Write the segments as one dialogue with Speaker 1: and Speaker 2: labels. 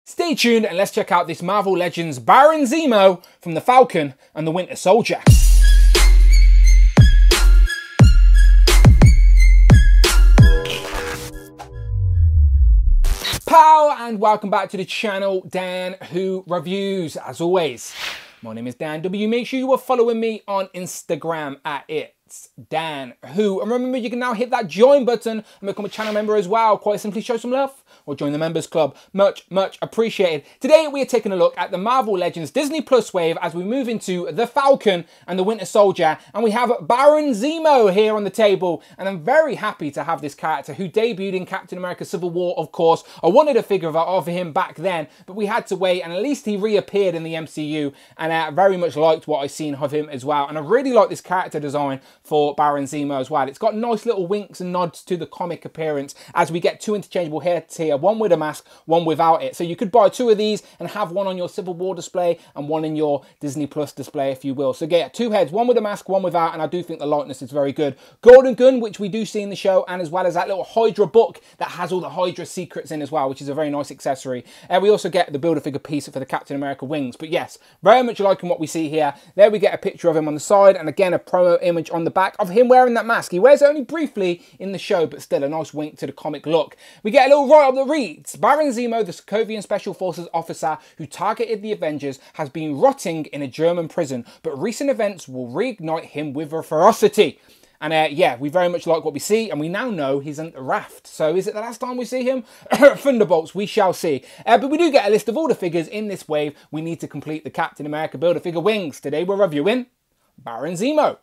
Speaker 1: Stay tuned and let's check out this Marvel Legends Baron Zemo from the Falcon and the Winter Soldier. Pow, and welcome back to the channel, Dan Who Reviews. As always, my name is Dan W. Make sure you are following me on Instagram at It's Dan Who. And remember, you can now hit that join button and become a channel member as well. Quite simply show some love or join the members club. Much appreciated. Today we are taking a look at the Marvel Legends Disney Plus wave as we move into the Falcon and the Winter Soldier, and we have Baron Zemo here on the table, and I'm very happy to have this character who debuted in Captain America Civil War. Of course, I wanted a figure of him back then, but we had to wait, and at least he reappeared in the MCU, and I very much liked what I've seen of him as well. And I really like this character design for Baron Zemo as well. It's got nice little winks and nods to the comic appearance as we get two interchangeable heads here, one with a mask, one without it. So you could buy two of these and have one on your Civil War display and one in your Disney Plus display, if you will. So get two heads, one with a mask, one without, and I do think the likeness is very good. Golden gun, which we do see in the show, and as well as that little Hydra book that has all the Hydra secrets in as well, which is a very nice accessory. We also get the Build-A-Figure piece for the Captain America wings. But yes, very much liking what we see here. There we get a picture of him on the side, and again a promo image on the back of him wearing that mask. He wears it only briefly in the show, but still a nice wink to the comic look. We get a little write-up that reads, Baron Zemo, the Sokovian Special Forces officer who targeted the Avengers, has been rotting in a German prison, but recent events will reignite him with ferocity. And yeah, we very much like what we see, and we now know he's on the raft. So is it the last time we see him? Thunderbolts, we shall see. But we do get a list of all the figures in this wave we need to complete the Captain America Build-A-Figure wings. Today we're reviewing Baron Zemo.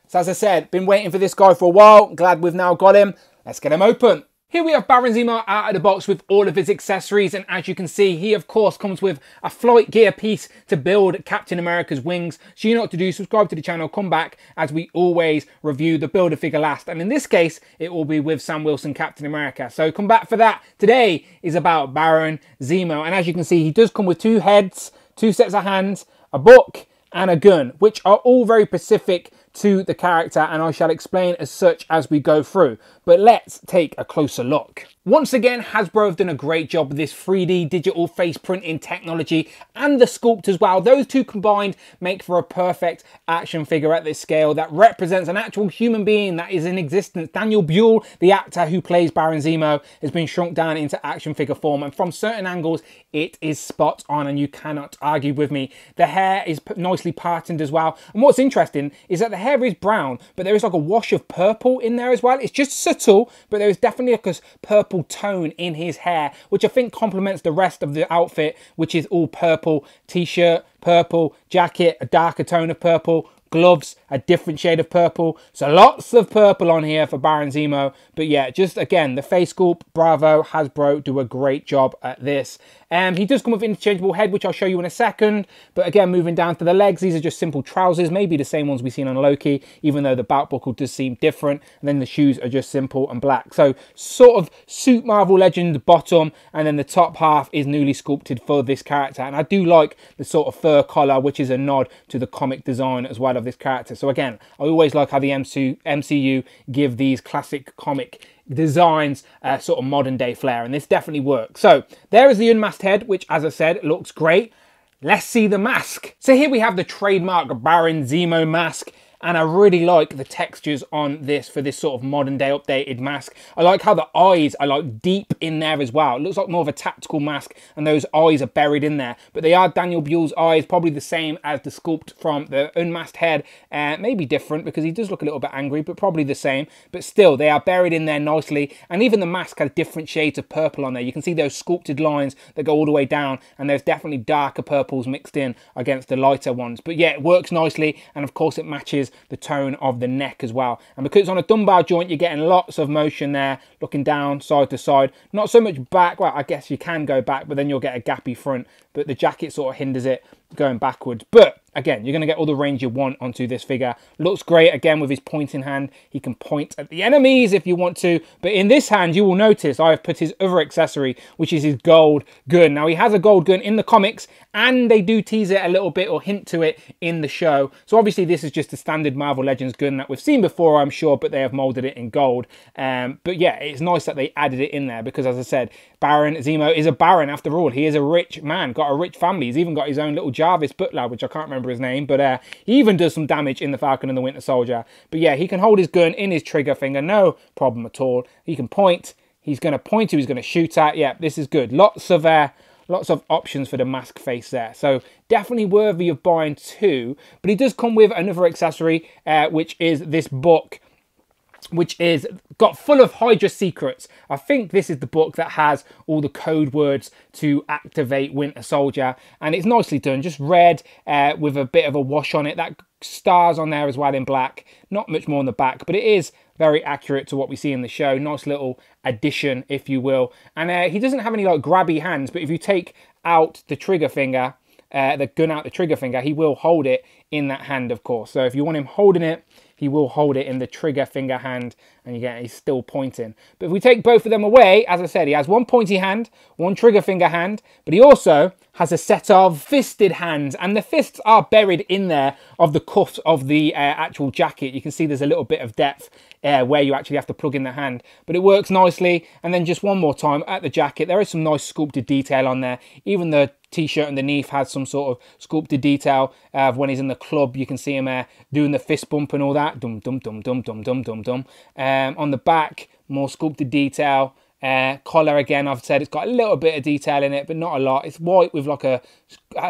Speaker 1: So as I said, been waiting for this guy for a while. Glad we've now got him. Let's get him open. Here we have Baron Zemo out of the box with all of his accessories, and as you can see, he of course comes with a flight gear piece to build Captain America's wings. So you know what to do, subscribe to the channel, come back as we always review the Build-A-Figure last, and in this case, it will be with Sam Wilson Captain America. So come back for that. Today is about Baron Zemo, and as you can see, he does come with two heads, two sets of hands, a book, and a gun, which are all very specific to the character, and I shall explain as such as we go through. But let's take a closer look. Once again, Hasbro have done a great job with this 3D digital face printing technology and the sculpt as well. Those two combined make for a perfect action figure at this scale that represents an actual human being that is in existence. Daniel Buell, the actor who plays Baron Zemo, has been shrunk down into action figure form, and from certain angles it is spot on, and you cannot argue with me. The hair is nicely parted as well, and what's interesting is that the hair is brown, but there is like a wash of purple in there as well. It's just subtle, but there is definitely like a purple tone in his hair, which I think complements the rest of the outfit, which is all purple. T-shirt, purple, jacket, a darker tone of purple, gloves, a different shade of purple. So lots of purple on here for Baron Zemo. But yeah, just again, the face sculpt, bravo, Hasbro do a great job at this. He does come with interchangeable head, which I'll show you in a second. But again, moving down to the legs, these are just simple trousers, maybe the same ones we've seen on Loki, even though the belt buckle does seem different. And then the shoes are just simple and black. So sort of suit Marvel Legends bottom, and then the top half is newly sculpted for this character. And I do like the sort of fur collar, which is a nod to the comic design as well of this character. So again, I always like how the MCU give these classic comic designs sort of modern day flair, and this definitely works. So there is the unmasked head, which as I said looks great. Let's see the mask. So here we have the trademark Baron Zemo mask, and I really like the textures on this for this sort of modern day updated mask. I like how the eyes are like deep in there as well. It looks like more of a tactical mask, and those eyes are buried in there. But they are Daniel Buell's eyes, probably the same as the sculpt from the unmasked head. Maybe different because he does look a little bit angry, but probably the same. But still, they are buried in there nicely. And even the mask has different shades of purple on there. You can see those sculpted lines that go all the way down, and there's definitely darker purples mixed in against the lighter ones. But yeah, it works nicely, and of course it matches the tone of the neck as well. And because it's on a dumbbell joint, you're getting lots of motion there, looking down side to side. Not so much back. Well, I guess you can go back, but then you'll get a gappy front. But the jacket sort of hinders it going backwards. But again, you're going to get all the range you want onto this figure. Looks great, again, with his pointing hand. He can point at the enemies if you want to. But in this hand, you will notice I have put his other accessory, which is his gold gun. Now, he has a gold gun in the comics, and they do tease it a little bit or hint to it in the show. So obviously, this is just a standard Marvel Legends gun that we've seen before, I'm sure, but they have molded it in gold. But yeah, it's nice that they added it in there because, as I said, Baron Zemo is a baron after all. He is a rich man, got a rich family. He's even got his own little Jarvis butler, which I can't remember his name, but he even does some damage in the Falcon and the Winter Soldier. But yeah, he can hold his gun in his trigger finger, no problem at all. He can point. He's going to point who he's going to shoot at. Yeah, this is good. Lots of options for the mask face there. So definitely worthy of buying too. But he does come with another accessory, which is this book, which is got full of Hydra secrets. I think this is the book that has all the code words to activate Winter Soldier, and it's nicely done, just red with a bit of a wash on it. That stars on there as well in black, not much more on the back, but it is very accurate to what we see in the show. Nice little addition, if you will. And he doesn't have any like grabby hands, but if you take out the trigger finger, the gun out the trigger finger, he will hold it in that hand, of course. So if you want him holding it, he will hold it in the trigger finger hand, and he's still pointing. But if we take both of them away, as I said, he has one pointy hand, one trigger finger hand, but he also has a set of fisted hands, and the fists are buried in there of the cuffs of the actual jacket. You can see there's a little bit of depth where you actually have to plug in the hand, but it works nicely. And then just one more time at the jacket, there is some nice sculpted detail on there. Even the t-shirt underneath has some sort of sculpted detail of when he's in the club. You can see him doing the fist bump and all that. Dum dum dum dum dum dum dum dum. On the back, more sculpted detail. Collar again, I've said it's got a little bit of detail in it, but not a lot. It's white with like a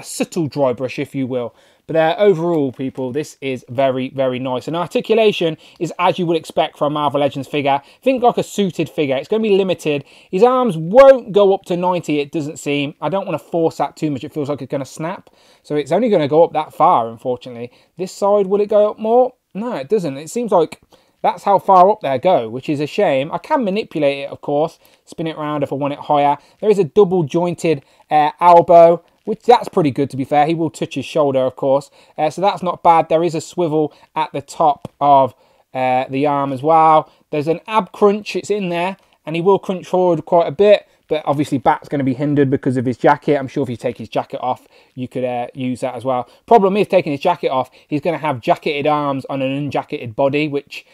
Speaker 1: subtle dry brush, if you will. But overall, people, this is very, very nice. And articulation is as you would expect from a Marvel Legends figure. Think like a suited figure. It's going to be limited. His arms won't go up to 90, it doesn't seem. I don't want to force that too much. It feels like it's going to snap. So it's only going to go up that far, unfortunately. This side, will it go up more? No, it doesn't. It seems like that's how far up there go, which is a shame. I can manipulate it, of course, spin it around if I want it higher. There is a double jointed elbow, which that's pretty good, to be fair. He will touch his shoulder, of course, so that's not bad. There is a swivel at the top of the arm as well. There's an ab crunch, it's in there, and he will crunch forward quite a bit. But obviously back's going to be hindered because of his jacket. I'm sure if you take his jacket off, you could use that as well. Problem is, taking his jacket off, he's going to have jacketed arms on an unjacketed body, which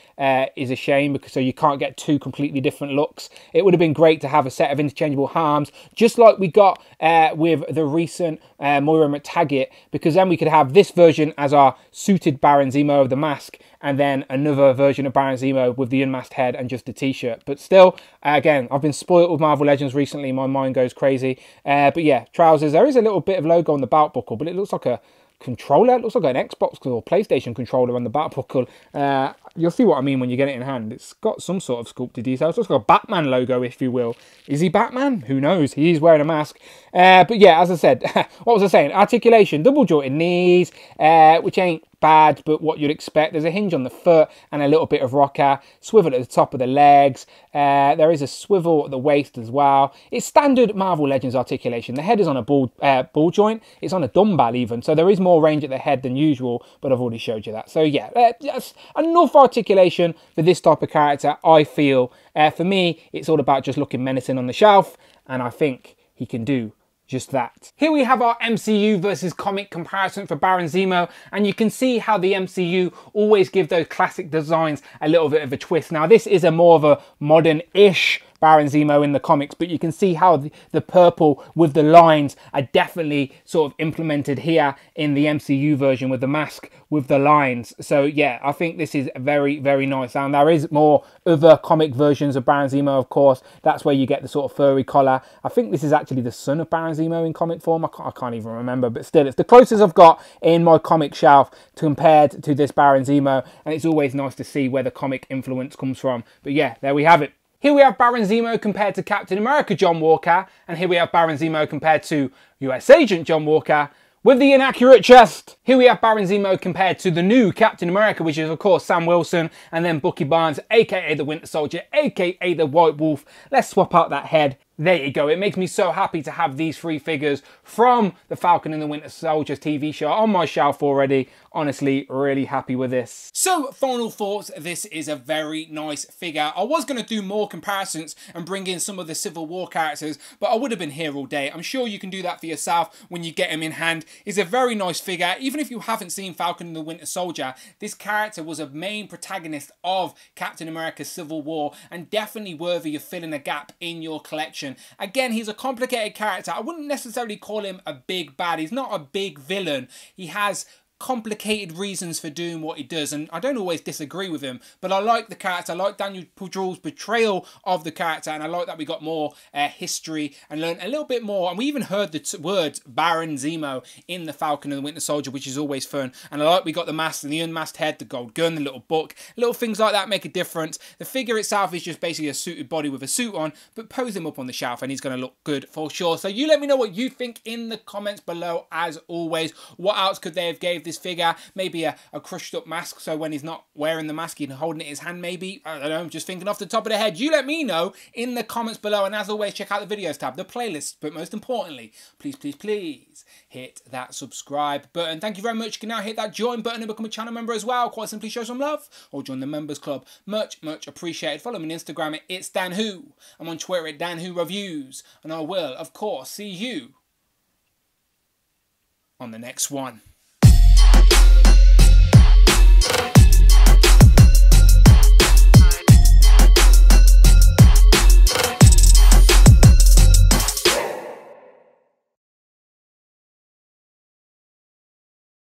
Speaker 1: is a shame because so you can't get two completely different looks. It would have been great to have a set of interchangeable arms, just like we got with the recent Moira McTaggart, because then we could have this version as our suited Baron Zemo of the mask, and then another version of Baron Zemo with the unmasked head and just a t-shirt. But still, again, I've been spoiled with Marvel Legends recently. My mind goes crazy. But yeah, trousers. There is a little bit of logo on the belt buckle, but it looks like a controller. It looks like an Xbox or PlayStation controller on the belt buckle. You'll see what I mean when you get it in hand. It's got some sort of sculpted details. It looks like a Batman logo, if you will. Is he Batman? Who knows? He's wearing a mask. But yeah, as I said, what was I saying? Articulation, double jointed knees, which ain't bad, but what you'd expect. There's a hinge on the foot and a little bit of rocker. Swivel at the top of the legs. There is a swivel at the waist as well. It's standard Marvel Legends articulation. The head is on a ball joint. It's on a dumbbell even. So there is more range at the head than usual, but I've already showed you that. So yeah, that's enough articulation for this type of character, I feel. For me, it's all about just looking menacing on the shelf, and I think he can do just that. Here we have our MCU versus comic comparison for Baron Zemo, and you can see how the MCU always give those classic designs a little bit of a twist. Now this is a more of a modern-ish Baron Zemo in the comics, but you can see how the purple with the lines are definitely sort of implemented here in the MCU version with the mask with the lines. So yeah, I think this is very, very nice. And there is more other comic versions of Baron Zemo, of course. That's where you get the sort of furry collar. I think this is actually the son of Baron Zemo in comic form. I can't even remember, but still, it's the closest I've got in my comic shelf compared to this Baron Zemo, and it's always nice to see where the comic influence comes from. But yeah, there we have it. Here we have Baron Zemo compared to Captain America John Walker, and here we have Baron Zemo compared to US Agent John Walker with the inaccurate chest. Here we have Baron Zemo compared to the new Captain America, which is of course Sam Wilson, and then Bucky Barnes, aka the Winter Soldier, aka the White Wolf. Let's swap out that head. There you go. It makes me so happy to have these 3 figures from the Falcon and the Winter Soldier TV show on my shelf already. Honestly, really happy with this. So, final thoughts. This is a very nice figure. I was going to do more comparisons and bring in some of the Civil War characters, but I would have been here all day. I'm sure you can do that for yourself when you get him in hand. It's a very nice figure. Even if you haven't seen Falcon and the Winter Soldier, this character was a main protagonist of Captain America's Civil War and definitely worthy of filling a gap in your collection. Again, he's a complicated character. I wouldn't necessarily call him a big bad. He's not a big villain. He has complicated reasons for doing what he does, and I don't always disagree with him, but I like the character. I like Daniel Pujol's portrayal of the character, and I like that we got more history and learned a little bit more, and we even heard the words Baron Zemo in the Falcon and the Winter Soldier, which is always fun. And I like we got the mask and the unmasked head, the gold gun, the little book. Little things like that make a difference. The figure itself is just basically a suited body with a suit on, but pose him up on the shelf and he's going to look good for sure. So you let me know what you think in the comments below. As always, what else could they have gave this figure? Maybe a crushed up mask, so when he's not wearing the mask he's holding it in his hand, maybe. I don't know, I'm just thinking off the top of the head. You let me know in the comments below, and as always, check out the videos tab, the playlist, but most importantly, please, please, please hit that subscribe button. Thank you very much. You can now hit that join button and become a channel member as well. Quite simply show some love or join the members club. Much appreciated. Follow me on Instagram at It's Dan Who. I'm on Twitter at Dan Who Reviews, and I will of course see you on the next one.